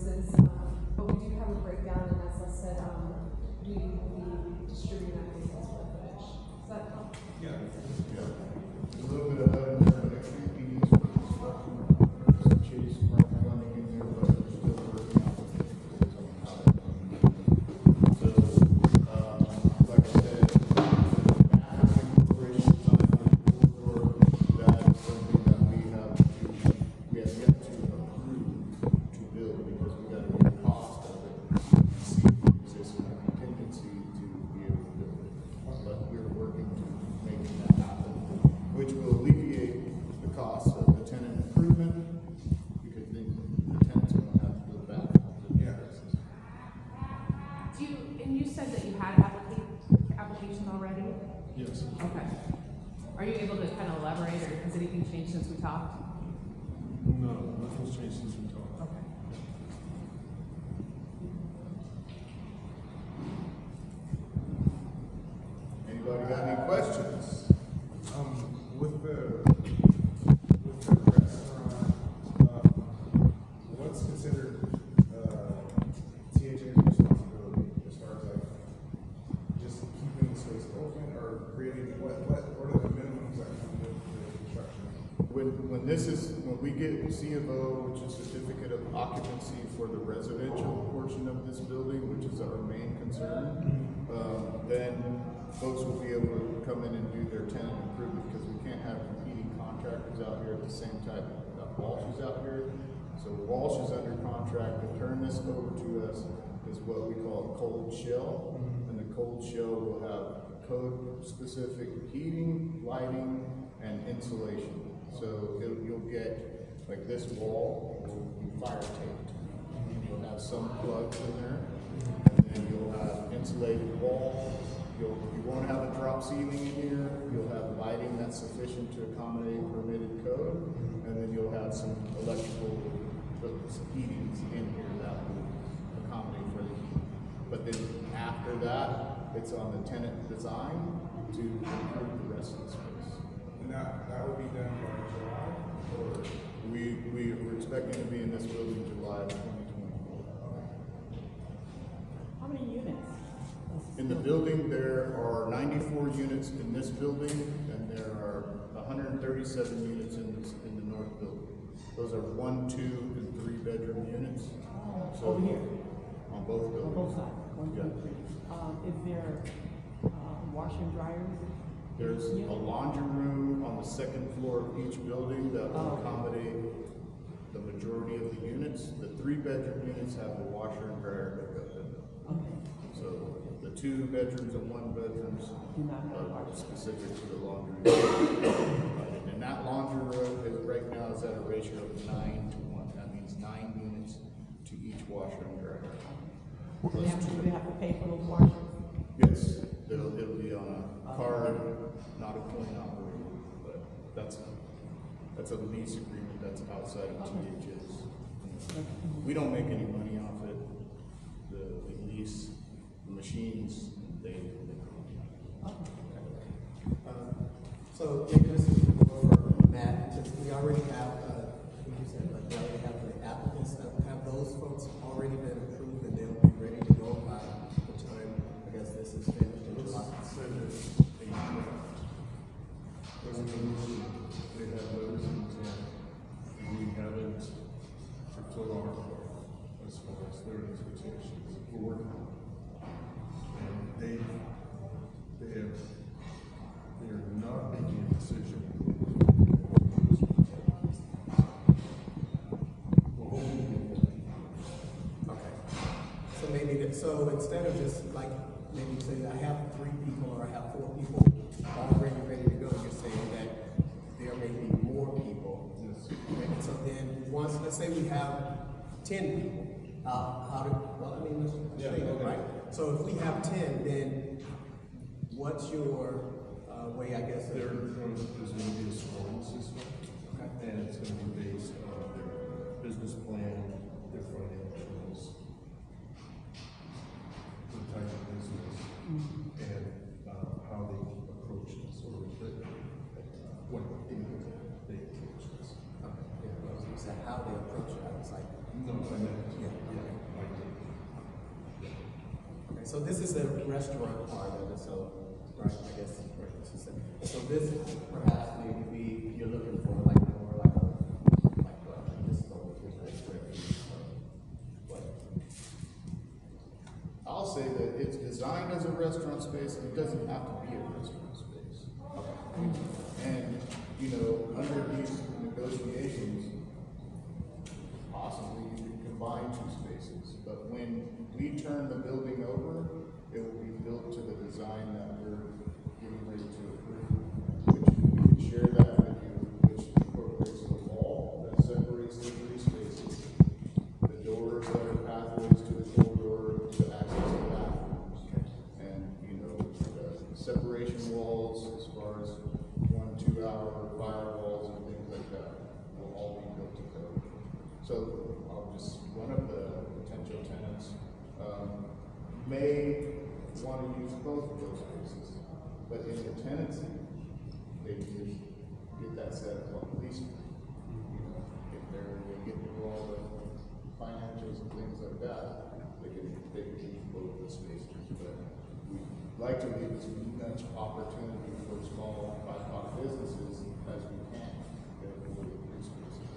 services, but we do have a breakdown, and as I said, we distribute that based on square footage. Does that help? Yeah. A little bit of HUD in there, but extra PDs for construction. There's some chase running in there, but we're still working out the details on how that runs. So, like I said, after incorporation design for that is something that we have yet to approve to build, because we got to get the cost of it, see if it exists in a contingency to be able to build it. But we're working to make that happen, which will alleviate the cost of the tenant improvement, because then the tenants won't have to go back. Yeah. And you said that you had application already? Yes. Okay. Are you able to kind of elaborate, or has anything changed since we talked? No, nothing's changed since we talked. Okay. Anybody got any questions? With the restaurant, what's considered THA's responsibility as far as like just keeping the space open or creating what are the minimums that come with the construction? When we get C of O, which is certificate of occupancy for the residential portion of this building, which is our main concern, then folks will be able to come in and do their tenant improvement, because we can't have competing contractors out here at the same time. Walsh is out here, so Walsh is under contract to turn this over to us is what we call a cold shell, and the cold shell will have code-specific heating, lighting, and insulation. So you'll get, like, this wall will be fire taped. You'll have some plugs in there, and then you'll have insulated wall. You won't have a drop ceiling in here. You'll have lighting that's sufficient to accommodate permitted code, and then you'll have some electrical heatings in here that will accommodate for the heat. But then after that, it's on the tenant design to improve the rest of the space. And that would be done by July, or We're expecting to be in this building July of 2024. How many units? In the building, there are 94 units in this building, and there are 137 units in the north building. Those are 1, 2, and 3 bedroom units. So Over here? On both On buildings. both sides? One, two, Yeah. three. Is there washer and dryers? There's a laundry room on the second floor of each building that will accommodate the majority of the units. The 3 bedroom units have a washer and dryer hookup in them. Okay. So the 2 bedrooms and 1 bedrooms Do not have are water. specific to the laundry room. And that laundry room is right now is at a ratio of 9:1. That means 9 units to each washer and dryer. Do they have to pay for those washers? Yes, it'll be on a card, not a coin operated, but that's a lease agreement that's outside of TH's. We don't make any money off it. The lease, the machines, they So maybe this is more for Matt, since we already have, like you said, like we already have the applicants, have those folks already been approved and they'll be ready to go by the time, I guess this is finished in July? They have those and we haven't fulfilled our part as far as their expectations. We're working on it. And they are not making a decision. Okay. So maybe, so instead of just like, maybe say I have 3 people or I have 4 people already ready to go, you're saying that there may be more people. Yes. And so then, once, let's say we have 10 people, how do, well, I mean, let's say that, okay. right? So if we have 10, then what's your way, I guess? There's going to be a scoring system. Okay. And it's going to be based on their business plan, their financials, the type of business, and how they approach this, or what they approach this. Okay. Yeah, well, you said how they approach it, I was like, No, I meant, yeah. so this is the restaurant part of it, so, right, I guess, right, this is it. So this perhaps maybe be, you're looking for like more like this is over 200 square feet. What? I'll say that it's designed as a restaurant space, and it doesn't have to be a restaurant space. And, you know, under these negotiations, possibly you could combine two spaces, but when we turn the building over, it will be built to the design that we're getting ready to approve, which we can share that with you, which incorporates the wall that separates the three spaces, the doors that are pathways to the corridor to access the bathrooms, and, you know, the separation walls as far as 1, 2 hour firewalls and things like that will all be built to code. So one of the potential tenants may want to use both of those spaces, but in the tenancy, they can get that set up on the lease. You know, if they get through all the financials and things like that, they can use both the spaces. But we'd like to leave as much opportunity for small BIPOC businesses as we can. Therefore, the three spaces.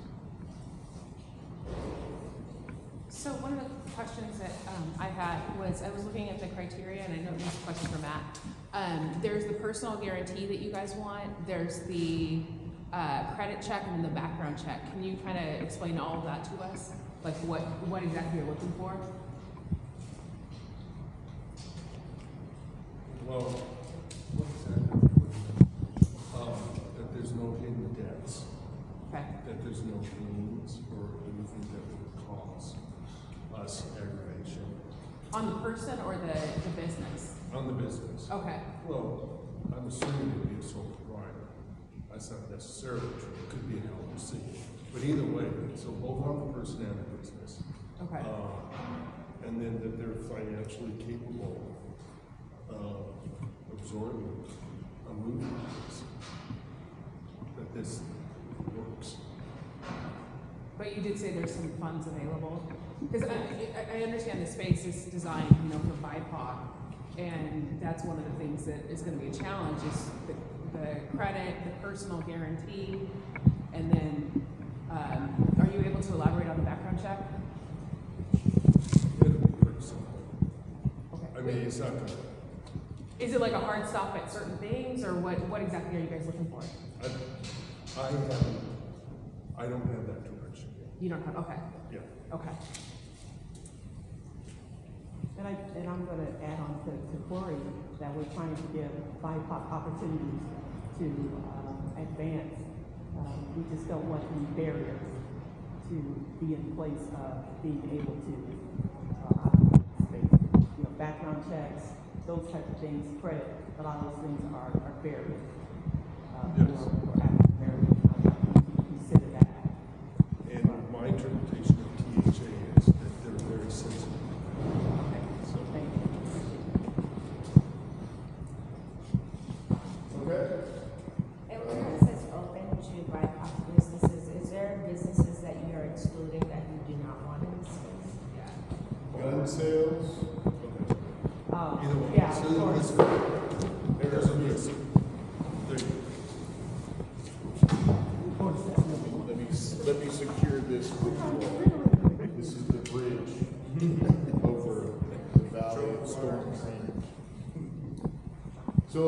So one of the questions that I had was, I was looking at the criteria, and I know this is a question for Matt. There's the personal guarantee that you guys want, there's the credit check, and then the background check. Can you kind of explain all of that to us? Like what exactly you're looking for? Well, that there's no hidden debts, Okay. that there's no liens or anything that would cause us aggravation. On the person or the business? On the business. Okay. Well, I'm assuming it'd be a sole proprietor. That's not necessarily true. It could be an LLC. But either way, so both on the person and the business. Okay. And then that they're financially capable of absorbing a move like this. That this works. But you did say there's some funds available? Because I understand the space is designed, you know, for BIPOC, and that's one of the things that is going to be a challenge is the credit, the personal guarantee, and then are you able to elaborate on the background check? It'll be pretty simple. Okay. I mean, it's not gonna. Is it like a hard stop at certain things, or what exactly are you guys looking for? I don't have that direction yet. You don't have, okay, Yeah. okay. And I'm going to add on to Corey that we're trying to give BIPOC opportunities to advance. We just don't want any barriers to be in place of being able to background checks, those type of things, credit. A lot of those things are barriers for African Americans. We consider that. And my interpretation of THA is that they're very sensitive. So thank you. Okay. And where it says open to BIPOC businesses, is there businesses that you are excluding that you do not want in the space? Gun sales. Either way. Yeah, So of course. there's a risk. There you go. Let me secure this with you all. This is the bridge over the valley of storms. So,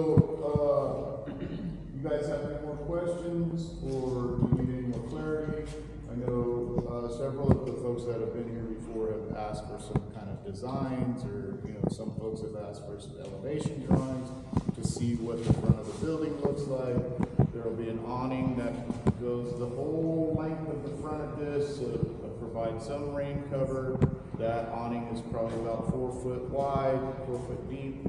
you guys have any more questions, or do you need any more clarity? I know several of the folks that have been here before have asked for some kind of designs, or some folks have asked for some elevation drawings to see what the front of the building looks like. There will be an awning that goes the whole length of the front of this to provide some rain cover. That awning is probably about 4 foot wide, 4 foot deep.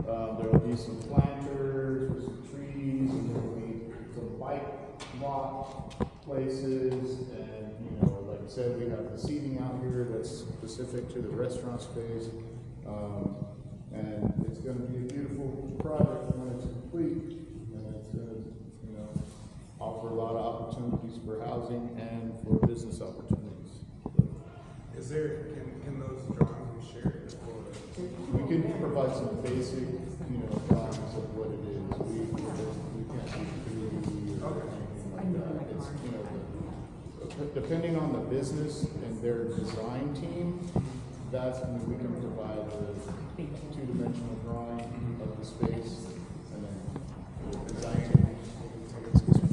There will be some planters with some trees, and there will be some bike walk places, and like I said, we have the seating out here that's specific to the restaurant space, and it's going to be a beautiful project when it's complete, and it's going to offer a lot of opportunities for housing and for business opportunities. Is there, can those drawings be shared? We can provide basic, drawings of what it is. We can't do 3D or anything like that. It's, depending on the business and their design team, that's when we can provide a two-dimensional drawing of the space, and then the design.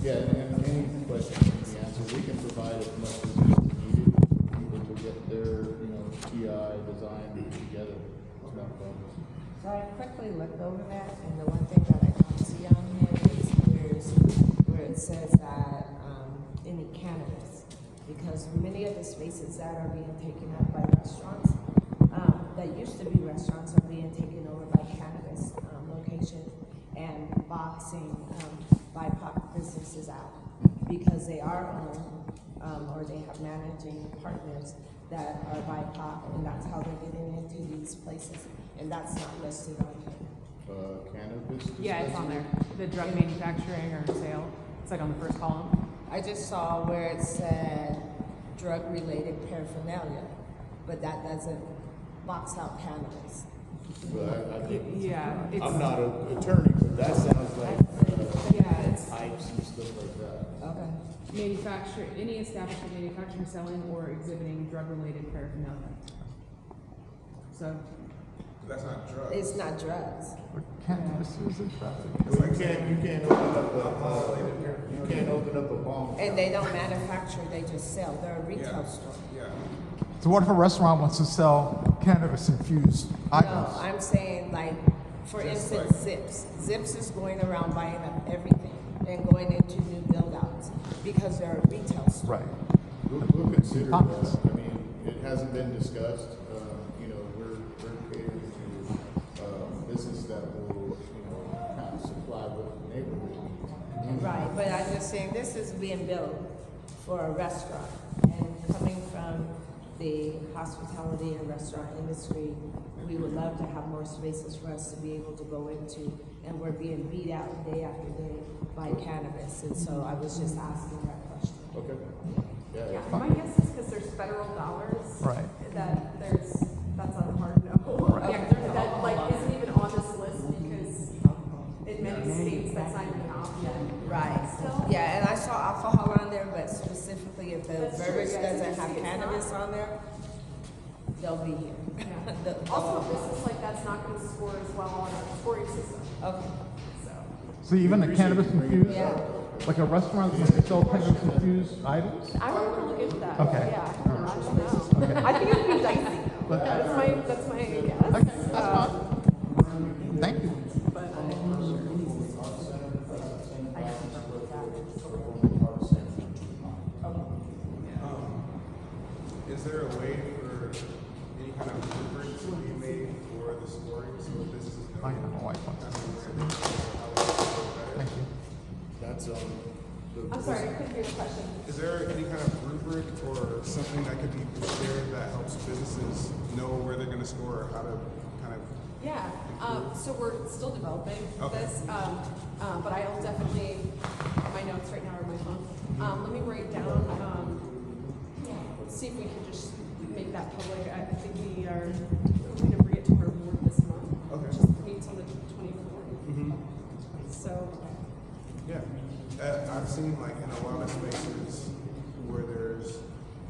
Yeah, and any question can be answered. We can provide as much as is needed for people to get their, TI design together. It's not a problem. So I quickly looked over that, and the one thing that I don't see on here is where it says that any cannabis, because many of the spaces that are being taken up by restaurants, that used to be restaurants, are being taken over by cannabis locations and boxing BIPOC businesses out because they are owned or they have managing partners that are BIPOC, and that's how they're getting into these places, and that's not listed on here. Cannabis? Yeah, it's on there. The drug manufacturing or sale. It's like on the first column. I just saw where it said drug-related paraphernalia, but that doesn't box out cannabis. But I think, Yeah, it's, I'm not an attorney, but that sounds like yeah, it's pipes and stuff like that. Okay. manufacture, any establishment manufacturing, selling, or exhibiting drug-related paraphernalia. So, That's not drugs. It's not drugs. Cannabis is in traffic. Well, you can't open up a bomb. And they don't manufacture, they just sell. They're a retail store. Yeah. So what if a restaurant wants to sell cannabis-infused items? No, I'm saying like, for instance, Zips. Zips is going around buying up everything and going into new build-outs because they're a retail store. Right. We'll consider Pockets. that. I mean, it hasn't been discussed. We're catering to business that will, kind of supply what the neighborhood needs. Right, but I'm just saying, this is being built for a restaurant, and coming from the hospitality and restaurant industry, we would love to have more spaces for us to be able to go into, and we're being beat out day after day by cannabis, and so I was just asking that question. Okay. Yeah, my guess is because there's federal dollars. Right. That's a hard no. Right. Yeah, that like isn't even on this list because in many states that's not even an option. Right, Still? yeah, and I saw alcohol on there, but specifically if the That's true, verbiage yeah, doesn't it's have not- cannabis on there, they'll be here. Yeah. The- Also, a business like that's not going to score as well on our scoring system. Okay, So So even the cannabis-infused, yeah. like a restaurant wants to sell cannabis-infused items? I would have to look into that. Okay. Yeah, I don't know. Okay. I think it would be dicey. But- That's my guess. Okay, that's fine. Thank you. But Is there a way for any kind of blueprint to be made for the scoring so that this is I have my wife on. Thank you. That's, I'm sorry, I couldn't hear the question. Is there any kind of rubric or something that could be shared that helps businesses know where they're going to score or how to kind of? Yeah, so we're still developing Okay. this, but I'll definitely, my notes right now are on my phone. Let me write down, see if we can just make that public. I think we are going to bring it to our board this month. Okay. Just meets on the 24th. So, Yeah. I've seen like in a lot of spaces where there's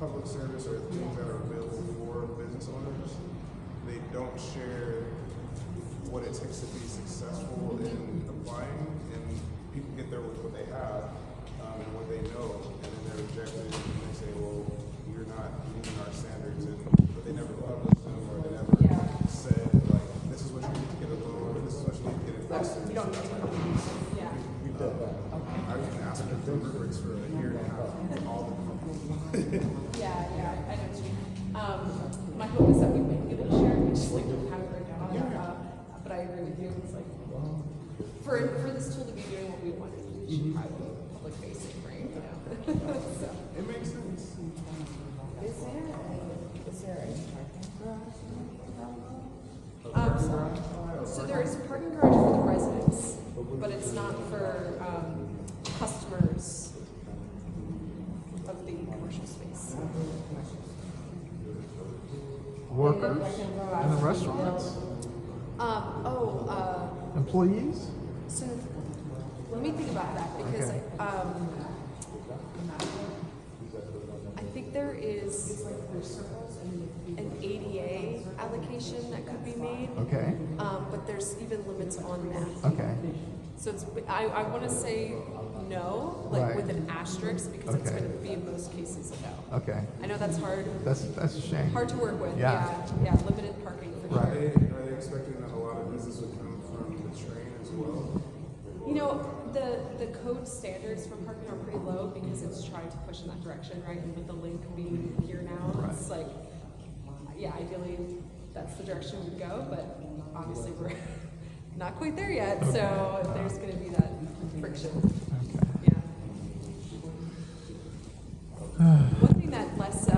public service or things that are available for business owners, they don't share what it takes to be successful in applying, and people get there with what they have and what they know, and then they're rejected, and they say, well, you're not meeting our standards, but they never publish them, or they never said, like, this is what you need to get a loan, or this is what you need to get invested. you don't need to, yeah. We've done that. I've been asking for rubrics for a year and a half, all the Yeah, I know what you mean. My hope is that we make it share, we just like have it right down. But I agree with you, it's like, for this tool to be doing what we want it to do, we should have a public facing, right? So. It makes sense. Is there any parking garage? So there is a parking garage for the residents, but it's not for customers of the commercial space. Workers in the restaurants. Employees? So let me think about that because Okay. I think there is an ADA allocation that could be made, Okay, but there's even limits on that. okay, So it's, I want to say no, like Right. with an asterisk, because it's Okay. going to be in most cases a no. okay. I know that's hard, That's a shame. hard to work with. Yeah. Yeah, limited parking for Right. sure. Are they expecting that a lot of business would come from the train as well? You know, the code standards for parking are pretty low because it's trying to push in that direction, right? And with the link being here now, it's like, yeah, ideally that's the direction we'd go, but obviously we're not quite there yet. So there's going to be that friction. Okay. Yeah. One thing that Les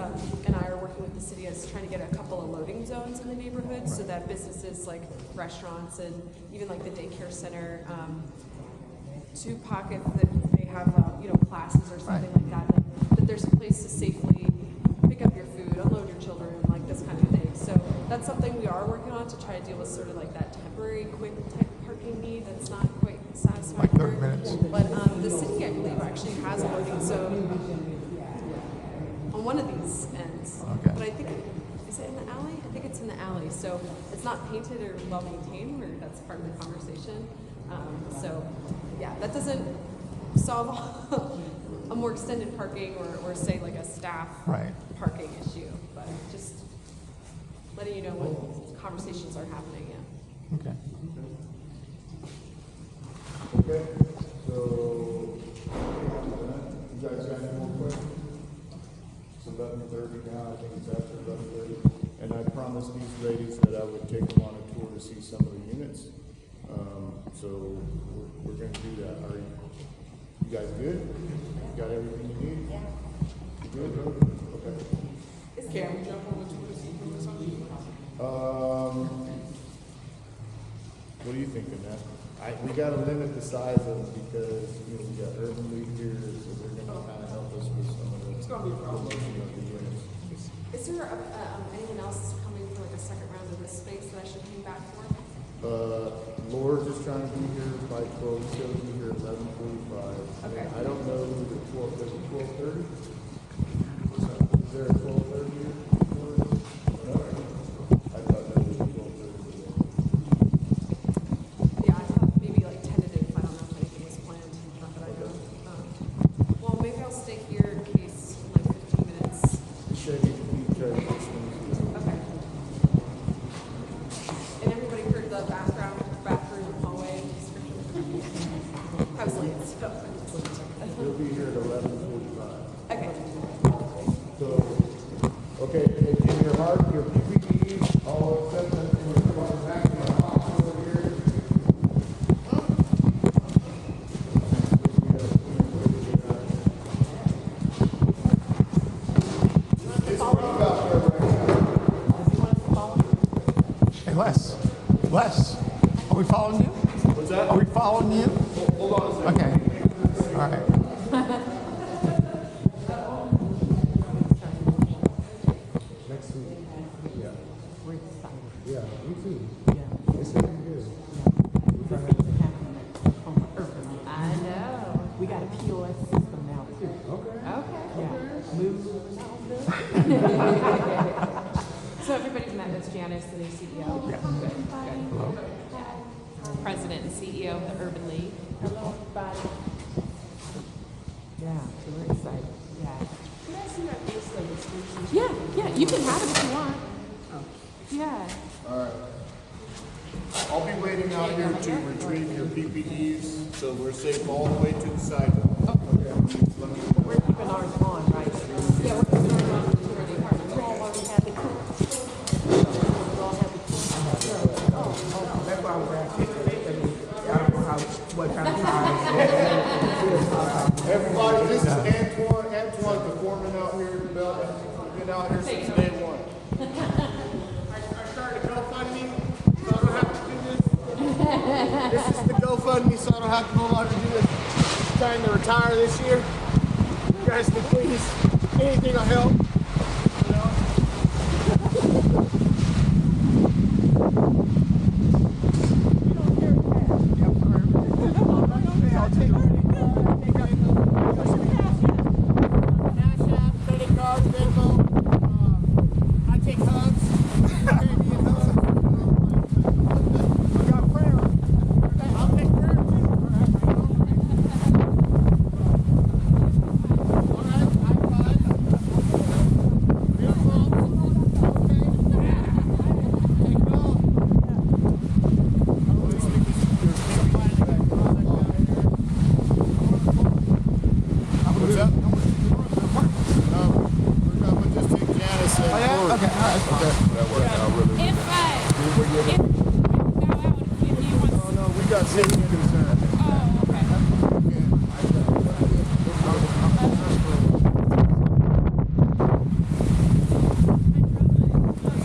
and I are working with the city is trying to get a couple of loading zones in the neighborhood so that businesses like restaurants and even like the daycare center, to pockets that they have, classes or something like that, that there's a place to safely pick up your food, unload your children, like this kind of thing. So that's something we are working on to try to deal with sort of like that temporary, quick type parking need that's not quite satisfactory. Like 30 minutes. But the city, I believe, actually has a loading zone on one of these ends. Okay. But I think, is it in the alley? I think it's in the alley. So it's not painted or well maintained, or that's part of the conversation. So yeah, that doesn't solve a more extended parking or say like a staff Right. parking issue, but just letting you know when conversations are happening. Yeah. Okay. Okay, so, you guys got any more questions? It's 11:30 now, I think it's after 11:30, and I promised these ladies that I would take them on a tour to see some of the units. So we're gonna do that. Are you guys good? You got everything you need? Yeah. You good? Okay. Can we jump on the tour to see who is on? What are you thinking, Matt? We gotta limit the size of them because, we got Urban League here, so they're gonna kind of help us with some of the promotion of the units. Is there anyone else coming for like a second round of this space that I should hang back for? Laura's just trying to be here by 12, he's gonna be here at 11:45. Okay. I don't know the 12, is it 12:30? Is there a 12:30 here? No? I thought that was 12:30. Yeah, I thought maybe like tentative. I don't know if anything was planned. Not that I know. Well, maybe I'll stay here in case in like 15 minutes. Chevy, we try to push things. Okay. And everybody heard the bathroom hallway description? I was late, so. He'll be here at 11:45. Okay. So, okay, in your heart, your PPE, all acceptance, and your going back to the hospital here. It's rough out there right Hey, Les, are we following you? What's that? Are we following you? Hold on a second. Okay, all right. Next week. Yeah. We're excited. Yeah, me too. Yeah. It's gonna be good. This is happening at Tacoma Urban. I know. We got a POS system now too. Okay. Okay. Yeah. Move. So everybody's met with Janice, the new CEO? Yeah. Good. Hello? President and CEO of the Urban League. Hello, everybody. Yeah, so we're excited. Yeah. Can I see that list of exclusions? Yeah, you can have it if you want. Yeah. All right. I'll be waiting out here to retrieve your PPEs, so we're safe all the way to the sidewalk. Okay. Let me. We're keeping ours on, right? Yeah, we're going to run around the tour of the apartment. You all already have the tour. You all have the tour. That's why I was asking. I don't know what kind of size. Everybody, this is Antoine. Antoine's the foreman out here in the building. Been out here since day one. I started GoFundMe, so I don't have to do this. This is the GoFundMe, so I don't have to no longer do this. I'm trying to retire this year. You guys can please, anything will help. You know? can